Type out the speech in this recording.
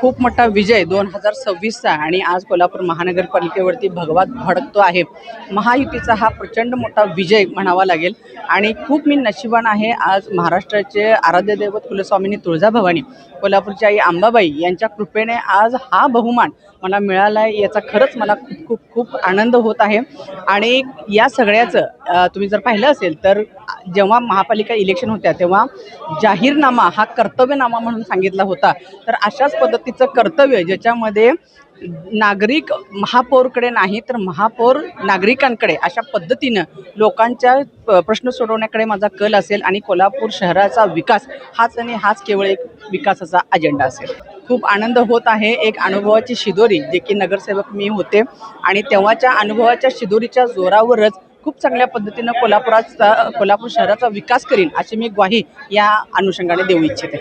खूप मोठा विजय 2026चा आणि आज कोल्हापूर महानगरपालिकेवरती भगवा फडकतो आहे। महायुतीचा हा प्रचंड मोठा विजय म्हणावा लागेल आणि खूप मी नशिबान आहे। आज महाराष्ट्राचे आराध्य दैवत कुलस्वामिनी तुळजाभवानी कोल्हापूरची आई अंबाबाई यांच्या कृपेने आज हा बहुमान मला मिळाला आहे। याचा खरंच मला खूप खूप खूप आनंद होत आहे आणि या सगळ्याचं तुम्ही जर पाहिलं असेल तर जेव्हा महापालिका इलेक्शन होत्या तेव्हा जाहीरनामा हा कर्तव्यनामा म्हणून सांगितला होता। तर अशाच पद्धतीचं कर्तव्य ज्याच्यामध्ये नागरिक महापौरकडे नाही तर महापौर नागरिकांकडे अशा पद्धतीनं लोकांच्या प्रश्न सोडवण्याकडे माझा कल असेल आणि कोल्हापूर शहराचा विकास हाच आणि हाच केवळ एक विकासाचा अजेंडा असेल। खूप आनंद होत आहे। एक अनुभवाची शिदोरी जे की नगरसेवक मी होते आणि तेव्हाच्या अनुभवाच्या शिदोरीच्या जोरावरच खूप चांगल्या पद्धतीनं कोल्हापूर शहराचा विकास करीन अशी मी ग्वाही या अनुषंगाने देऊ इच्छिते।